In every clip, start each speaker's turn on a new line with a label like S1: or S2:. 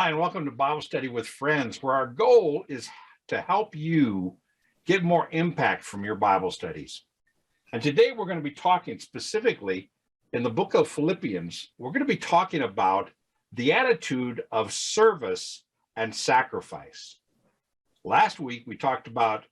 S1: Hi, and welcome to Bible Study with Friends, where our goal is to help you get more impact from your Bible studies. And today we're going to be talking specifically in the book of Philippians. We're going to be talking about the attitude of service and sacrifice. Last week, we talked about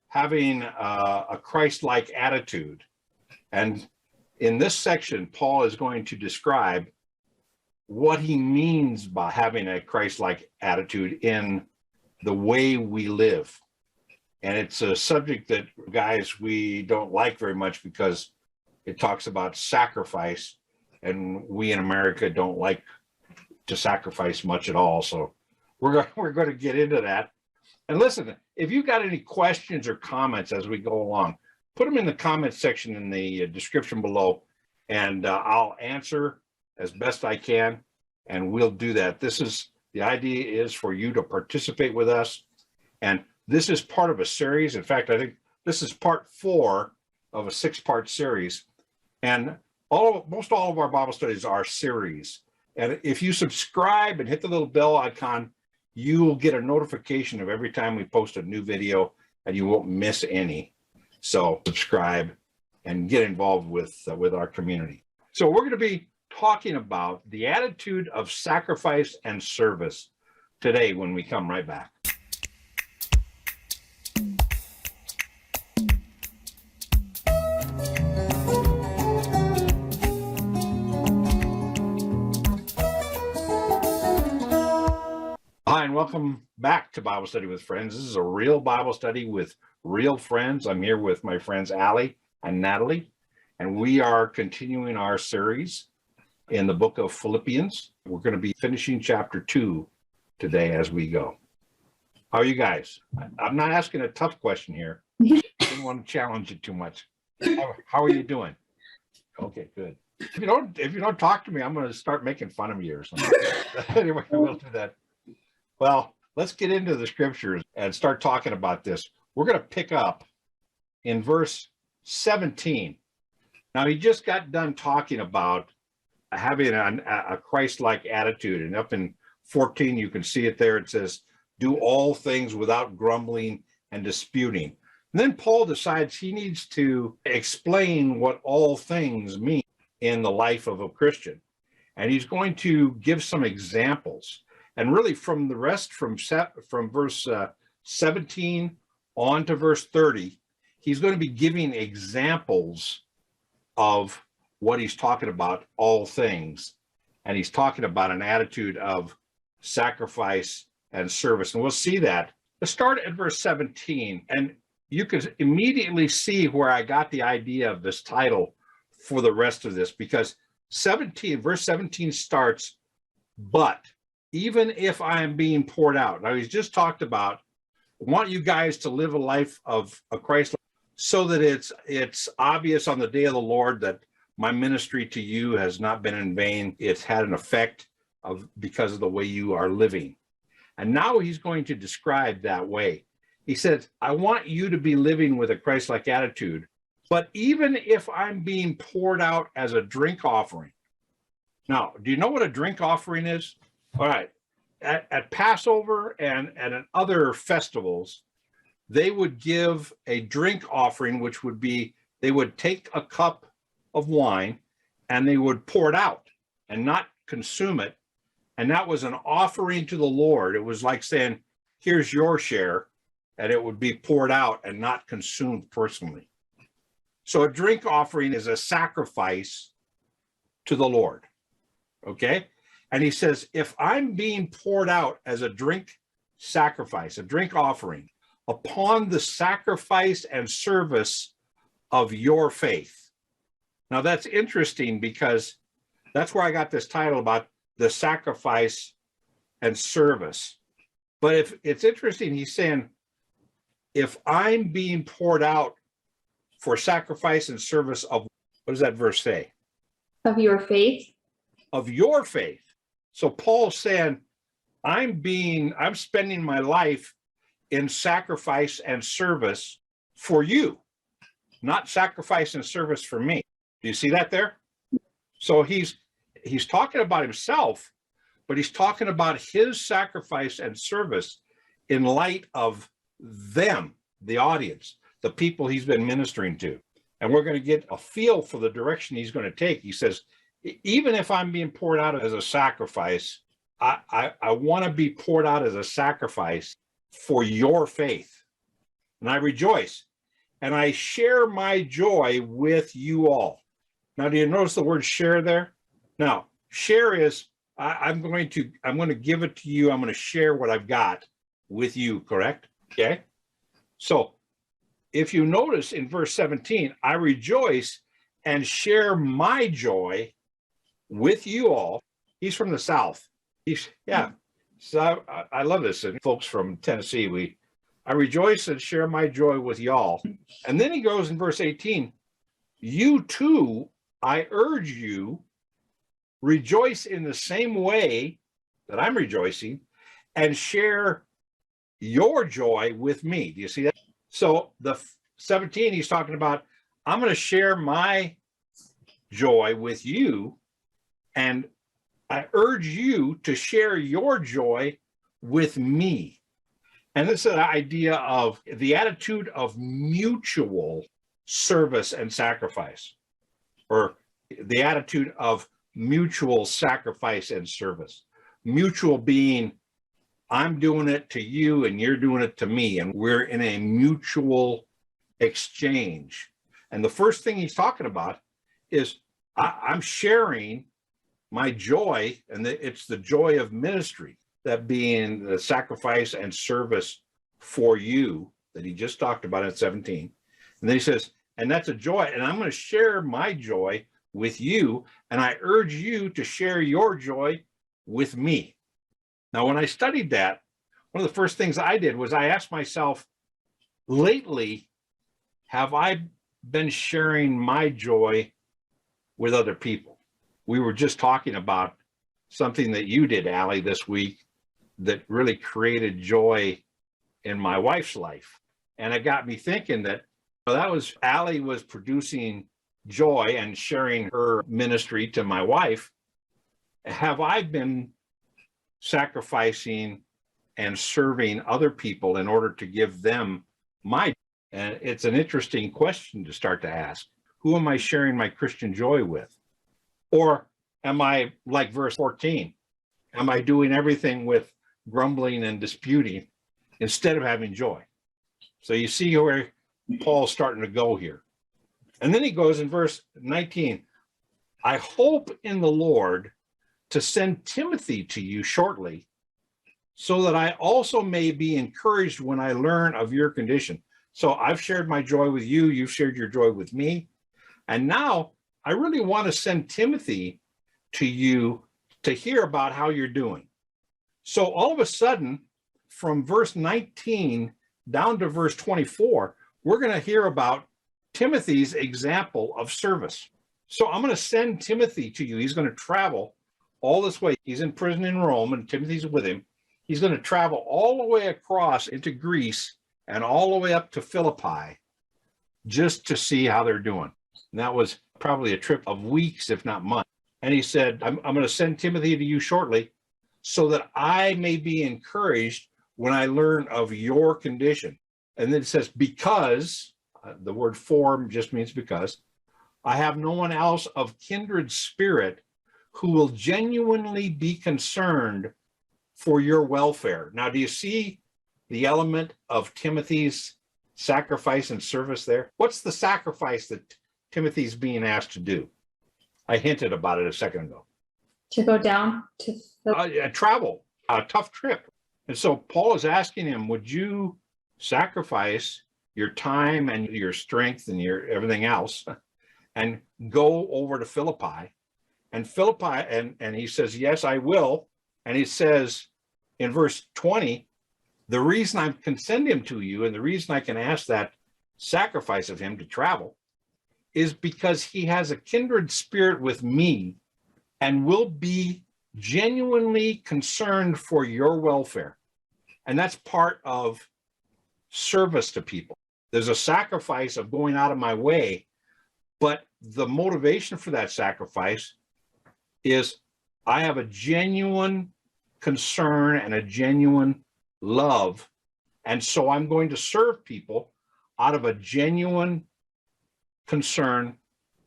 S1: having a Christ-like attitude. And in this section, Paul is going to describe what he means by having a Christ-like attitude in the way we live. And it's a subject that, guys, we don't like very much because it talks about sacrifice, and we in America don't like to sacrifice much at all. So we're going to get into that. And listen, if you've got any questions or comments as we go along, put them in the comment section in the description below, and I'll answer as best I can, and we'll do that. The idea is for you to participate with us, and this is part of a series. In fact, I think this is part 4 of a 6-part series, and most all of our Bible studies are series. And if you subscribe and hit the little bell icon, you will get a notification of every time we post a new video, and you won't miss any. So subscribe and get involved with our community. So we're going to be talking about the attitude of sacrifice and service today when we come right back. Hi, and welcome back to Bible Study with Friends. This is a real Bible study with real friends. I'm here with my friends Allie and Natalie, and we are continuing our series in the book of Philippians. We're going to be finishing chapter 2 today as we go. How are you guys? I'm not asking a tough question here. I didn't want to challenge you too much. How are you doing? Okay, good. If you don't talk to me, I'm going to start making fun of you or something. Anyway, we'll do that. Well, let's get into the scriptures and start talking about this. We're going to pick up in verse 17. Now, he just got done talking about having a Christ-like attitude. And up in 14, you can see it there. It says, do all things without grumbling and disputing. And then Paul decides he needs to explain what all things mean in the life of a Christian. And he's going to give some examples. And really from the rest, from verse 17 on to verse 30, he's going to be giving examples of what he's talking about, all things. And he's talking about an attitude of sacrifice and service. And we'll see that. Let's start at verse 17. And you can immediately see where I got the idea of this title for the rest of this, because verse 17 starts, but even if I am being poured out. Now, he's just talked about, I want you guys to live a life of a Christ so that it's obvious on the day of the Lord that my ministry to you has not been in vain. It's had an effect because of the way you are living. And now he's going to describe that way. He says, I want you to be living with a Christ-like attitude, but even if I'm being poured out as a drink offering. Now, do you know what a drink offering is? All right. At Passover and at other festivals, they would give a drink offering, which would be, they would take a cup of wine and they would pour it out and not consume it. And that was an offering to the Lord. It was like saying, here's your share, and it would be poured out and not consumed personally. So a drink offering is a sacrifice to the Lord. Okay? And he says, if I'm being poured out as a drink sacrifice, a drink offering, upon the sacrifice and service of your faith. Now that's interesting because that's where I got this title about the sacrifice and service. But if it's interesting, he's saying, if I'm being poured out for sacrifice and service of, what does that verse say?
S2: Of your faith.
S1: Of your faith. So Paul's saying, I'm spending my life in sacrifice and service for you, not sacrifice and service for me. Do you see that there? So he's talking about himself, but he's talking about his sacrifice and service in light of them, the audience, the people he's been ministering to. And we're going to get a feel for the direction he's going to take. He says, even if I'm being poured out as a sacrifice, I want to be poured out as a sacrifice for your faith. And I rejoice and I share my joy with you all. Now, do you notice the word share there? Now, share is I'm going to give it to you. I'm going to share what I've got with you, correct? Okay. So if you notice in verse 17, I rejoice and share my joy with you all. He's from the South. So I love this. And folks from Tennessee, I rejoice and share my joy with y'all. And then he goes in verse 18, you too, I urge you, rejoice in the same way that I'm rejoicing and share your joy with me. Do you see that? So the 17, he's talking about, I'm going to share my joy with you, and I urge you to share your joy with me. And this is the idea of the attitude of mutual service and sacrifice, or the attitude of mutual sacrifice and service. Mutual being, I'm doing it to you and you're doing it to me, and we're in a mutual exchange. And the first thing he's talking about is I'm sharing my joy, and it's the joy of ministry, that being the sacrifice and service for you that he just talked about in 17. And then he says, and that's a joy, and I'm going to share my joy with you, and I urge you to share your joy with me. Now, when I studied that, one of the first things I did was I asked myself, lately, have I been sharing my joy with other people? We were just talking about something that you did, Allie, this week that really created joy in my wife's life. And it got me thinking that Allie was producing joy and sharing her ministry to my wife. Have I been sacrificing and serving other people in order to give them my? And it's an interesting question to start to ask. Who am I sharing my Christian joy with? Or am I like verse 14? Am I doing everything with grumbling and disputing instead of having joy? So you see where Paul's starting to go here. And then he goes in verse 19, I hope in the Lord to send Timothy to you shortly, so that I also may be encouraged when I learn of your condition. So I've shared my joy with you, you've shared your joy with me, and now I really want to send Timothy to you to hear about how you're doing. So all of a sudden, from verse 19 down to verse 24, we're going to hear about Timothy's example of service. So I'm going to send Timothy to you. He's going to travel all this way. He's in prison in Rome, and Timothy's with him. He's going to travel all the way across into Greece and all the way up to Philippi just to see how they're doing. And that was probably a trip of weeks, if not months. And he said, I'm going to send Timothy to you shortly so that I may be encouraged when I learn of your condition. And then it says, because, the word for just means because, I have no one else of kindred spirit who will genuinely be concerned for your welfare. Now, do you see the element of Timothy's sacrifice and service there? What's the sacrifice that Timothy's being asked to do? I hinted about it a second ago.
S2: To go down to the
S1: Travel, a tough trip. And so Paul is asking him, would you sacrifice your time and your strength and your everything else and go over to Philippi? And and he says, yes, I will. And he says in verse 20, the reason I can send him to you and the reason I can ask that sacrifice of him to travel is because he has a kindred spirit with me and will be genuinely concerned for your welfare. And that's part of service to people. There's a sacrifice of going out of my way, but the motivation for that sacrifice is I have a genuine concern and a genuine love. And so I'm going to serve people out of a genuine concern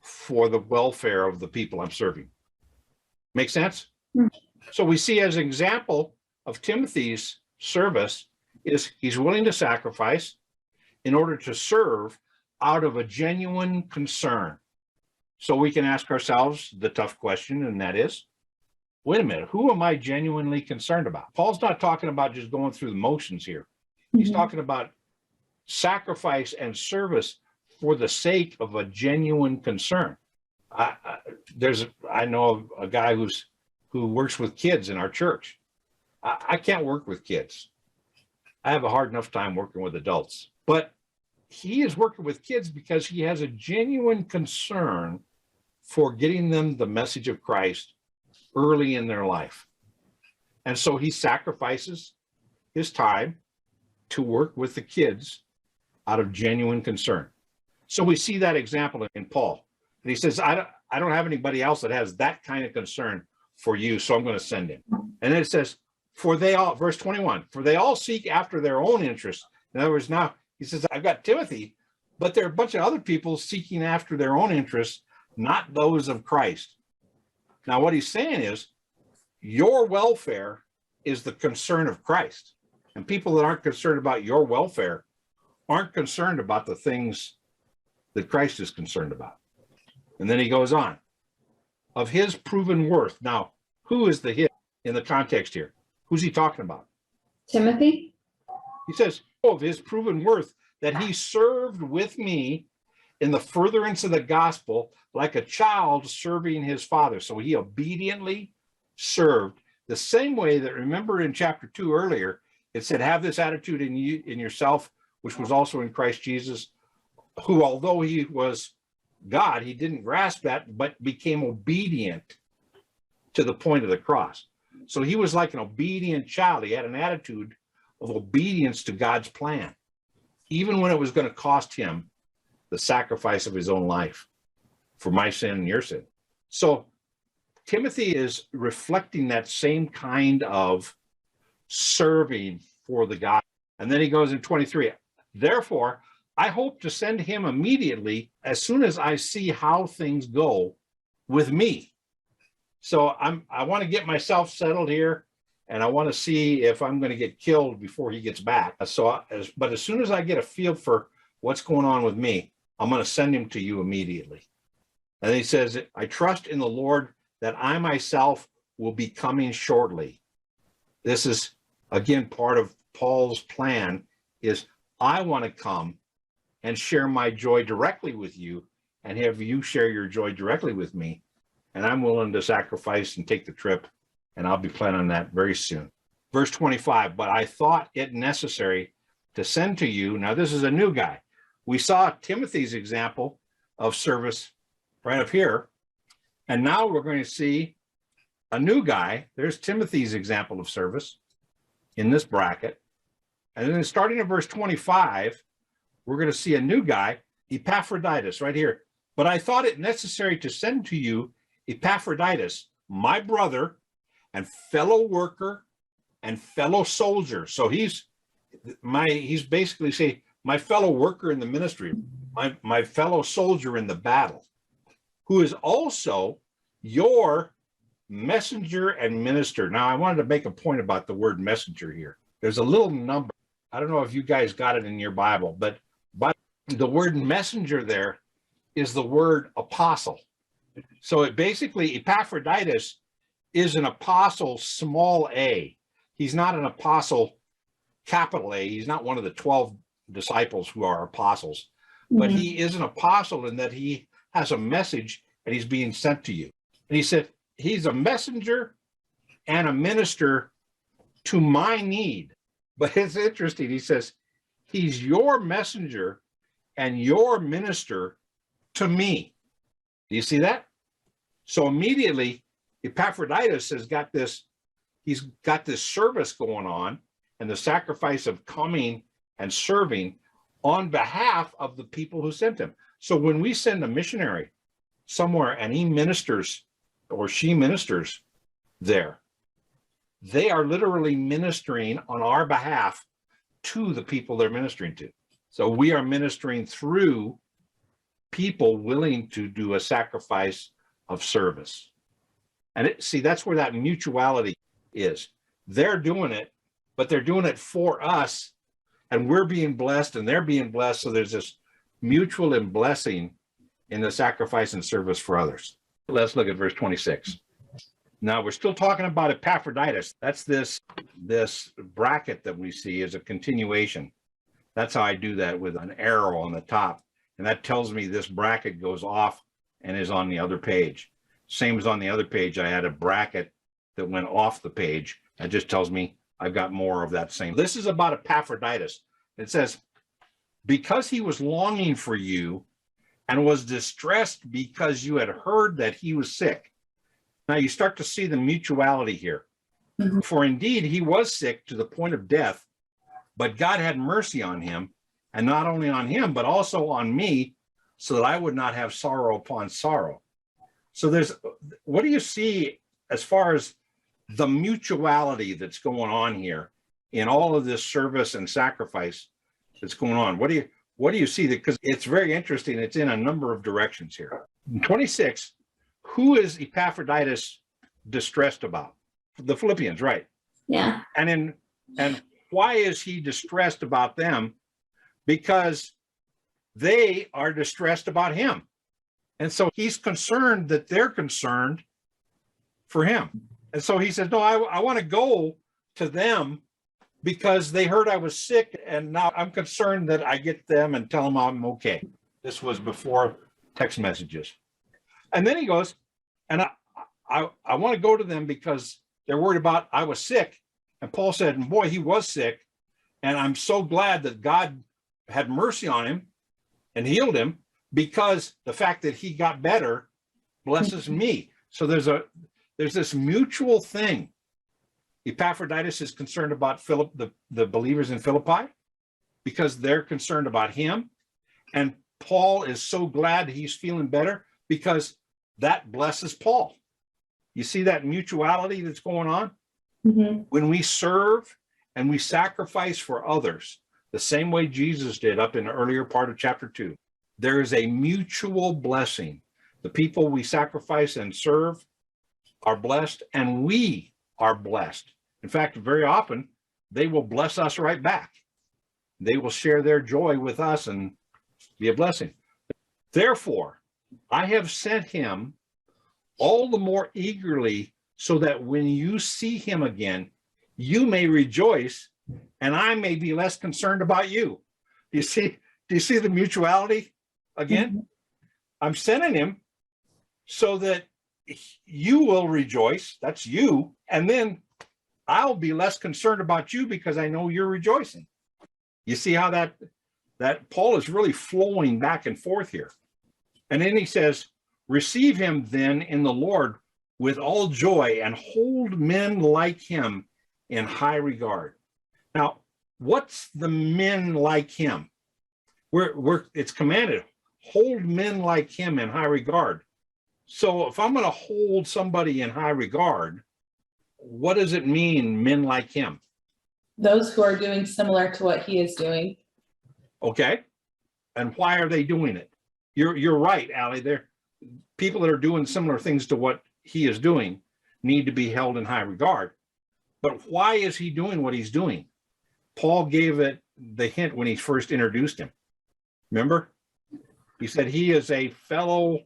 S1: for the welfare of the people I'm serving. Make sense?
S2: Mhm.
S1: So we see as an example of Timothy's service is he's willing to sacrifice in order to serve out of a genuine concern. So we can ask ourselves the tough question, and that is, wait a minute, who am I genuinely concerned about? Paul's not talking about just going through the motions here. He's talking about sacrifice and service for the sake of a genuine concern. I know a guy who works with kids in our church. I can't work with kids. I have a hard enough time working with adults, but he is working with kids because he has a genuine concern for getting them the message of Christ early in their life. And so he sacrifices his time to work with the kids out of genuine concern. So we see that example in Paul. And he says, I don't have anybody else that has that kind of concern for you, so I'm going to send him. And then it says, for they all, verse 21, for they all seek after their own interests. In other words, now he says, I've got Timothy, but there are a bunch of other people seeking after their own interests, not those of Christ. Now, what he's saying is, your welfare is the concern of Christ. And people that aren't concerned about your welfare aren't concerned about the things that Christ is concerned about. And then he goes on, of his proven worth. Now, who is the his in the context here? Who's he talking about?
S2: Timothy?
S1: He says, of his proven worth, that he served with me in the furtherance of the gospel like a child serving his father. So he obediently served the same way that, remember in chapter 2 earlier, it said, have this attitude in you, in yourself, which was also in Christ Jesus, who, although he was God, he didn't grasp that, but became obedient to the point of the cross. So he was like an obedient child. He had an attitude of obedience to God's plan, even when it was going to cost him the sacrifice of his own life for my sin and your sin. So Timothy is reflecting that same kind of serving for the God. And then he goes in 23, therefore, I hope to send him immediately as soon as I see how things go with me. So I want to get myself settled here, and I want to see if I'm going to get killed before he gets back. But as soon as I get a feel for what's going on with me, I'm going to send him to you immediately. And he says, I trust in the Lord that I myself will be coming shortly. This is, again, part of Paul's plan is I want to come and share my joy directly with you and have you share your joy directly with me. And I'm willing to sacrifice and take the trip, and I'll be planning on that very soon. Verse 25, but I thought it necessary to send to you. Now, this is a new guy. We saw Timothy's example of service right up here. And now we're going to see a new guy. There's Timothy's example of service in this bracket. And then starting at verse 25, we're going to see a new guy, Epaphroditus, right here. But I thought it necessary to send to you Epaphroditus, my brother and fellow worker and fellow soldier. So he's basically saying, my fellow worker in the ministry, my fellow soldier in the battle, who is also your messenger and minister. Now, I wanted to make a point about the word messenger here. There's a little number. I don't know if you guys got it in your Bible, but the word messenger there is the word apostle. So it basically, Epaphroditus is an apostle, small a. He's not an apostle, capital A. He's not one of the 12 disciples who are apostles, but he is an apostle in that he has a message and he's being sent to you. And he said, he's a messenger and a minister to my need. But it's interesting. He says, he's your messenger and your minister to me. Do you see that? So immediately, Epaphroditus has got this, he's got this service going on and the sacrifice of coming and serving on behalf of the people who sent him. So when we send a missionary somewhere and he ministers or she ministers there, they are literally ministering on our behalf to the people they're ministering to. So we are ministering through people willing to do a sacrifice of service. And see, that's where that mutuality is. They're doing it, but they're doing it for us, and we're being blessed and they're being blessed. So there's this mutual and blessing in the sacrifice and service for others. Let's look at verse 26. Now we're still talking about Epaphroditus. That's this bracket that we see is a continuation. That's how I do that, with an arrow on the top. And that tells me this bracket goes off and is on the other page. Same as on the other page, I had a bracket that went off the page. That just tells me I've got more of that same. This is about Epaphroditus. It says, because he was longing for you and was distressed because you had heard that he was sick. Now you start to see the mutuality here. Mm-hmm. For indeed, he was sick to the point of death, but God had mercy on him, and not only on him, but also on me, so that I would not have sorrow upon sorrow. So what do you see as far as the mutuality that's going on here in all of this service and sacrifice that's going on? What do you see? Because it's very interesting. It's in a number of directions here. In 26, who is Epaphroditus distressed about? The Philippians, right?
S2: Yeah.
S1: And why is he distressed about them? Because they are distressed about him. And so he's concerned that they're concerned for him. And so he says, no, I want to go to them because they heard I was sick, and now I'm concerned that I get them and tell them I'm okay. This was before text messages. And then he goes, and I want to go to them because they're worried about I was sick. And Paul said, and boy, he was sick. And I'm so glad that God had mercy on him and healed him, because the fact that he got better blesses me. So there's this mutual thing. Epaphroditus is concerned about the believers in Philippi because they're concerned about him. And Paul is so glad he's feeling better because that blesses Paul. You see that mutuality that's going on? Mm-hmm. When we serve and we sacrifice for others, the same way Jesus did up in the earlier part of chapter 2, there is a mutual blessing. The people we sacrifice and serve are blessed, and we are blessed. In fact, very often, they will bless us right back. They will share their joy with us and be a blessing. Therefore, I have sent him all the more eagerly, so that when you see him again, you may rejoice, and I may be less concerned about you. Do you see the mutuality again? Mm-hmm. I'm sending him so that you will rejoice. That's you. And then I'll be less concerned about you because I know you're rejoicing. You see how that Paul is really flowing back and forth here. And then he says, receive him then in the Lord with all joy, and hold men like him in high regard. Now, what's the men like him? It's commanded, hold men like him in high regard. So if I'm going to hold somebody in high regard, what does it mean, men like him?
S2: Those who are doing similar to what he is doing.
S1: Okay. And why are they doing it? You're right, Allie. They're people that are doing similar things to what he is doing need to be held in high regard. But why is he doing what he's doing? Paul gave it the hint when he first introduced him. Remember? He said he is a fellow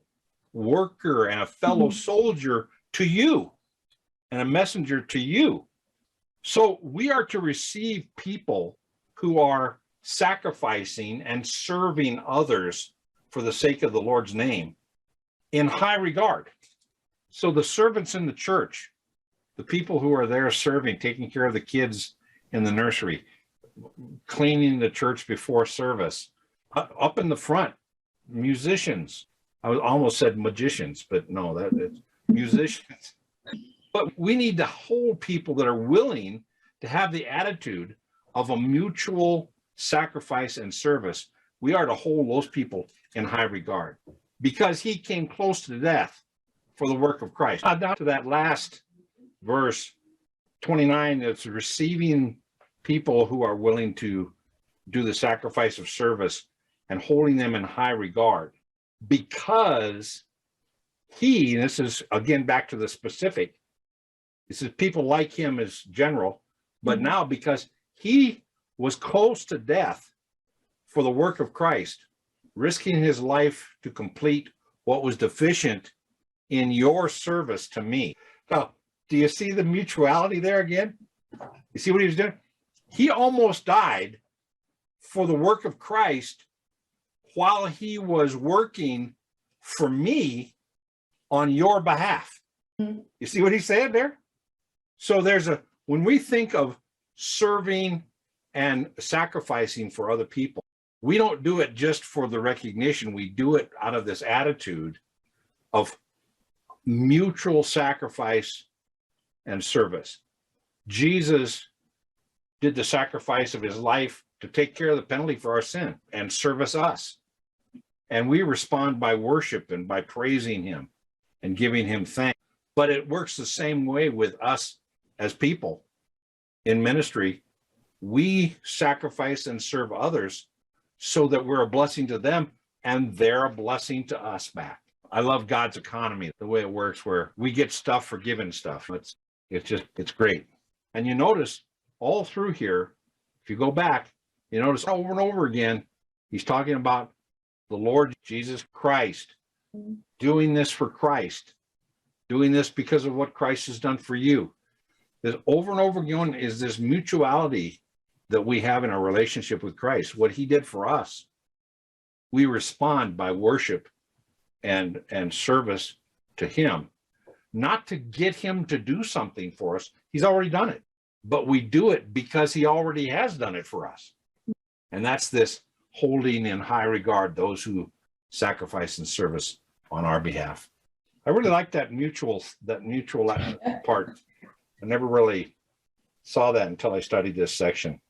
S1: worker and a fellow soldier to you, and a messenger to you. So we are to receive people who are sacrificing and serving others for the sake of the Lord's name in high regard. So the servants in the church, the people who are there serving, taking care of the kids in the nursery, cleaning the church before service, up in the front, musicians. I almost said magicians, but no, it's musicians. But we need to hold people that are willing to have the attitude of a mutual sacrifice and service. We are to hold those people in high regard because he came close to death for the work of Christ. Now down to that last verse 29, it's receiving people who are willing to do the sacrifice of service and holding them in high regard, because he, and this is again back to the specific, this is people like him as general, but now because he was close to death for the work of Christ, risking his life to complete what was deficient in your service to me. Now, do you see the mutuality there again? You see what he was doing? He almost died for the work of Christ while he was working for me on your behalf. You see what he said there? So when we think of serving and sacrificing for other people, we don't do it just for the recognition. We do it out of this attitude of mutual sacrifice and service. Jesus did the sacrifice of his life to take care of the penalty for our sin and service us. And we respond by worship and by praising him and giving him thanks. But it works the same way with us as people in ministry. We sacrifice and serve others so that we're a blessing to them and they're a blessing to us back. I love God's economy, the way it works, where we get stuff for giving stuff. It's great. And you notice all through here, if you go back, you notice over and over again, he's talking about the Lord Jesus Christ, doing this for Christ, doing this because of what Christ has done for you. There's over and over again is this mutuality that we have in our relationship with Christ. What he did for us, we respond by worship and service to him, not to get him to do something for us. He's already done it, but we do it because he already has done it for us. And that's this holding in high regard those who sacrifice and service on our behalf. I really like that mutual part. I never really saw that until I studied this section.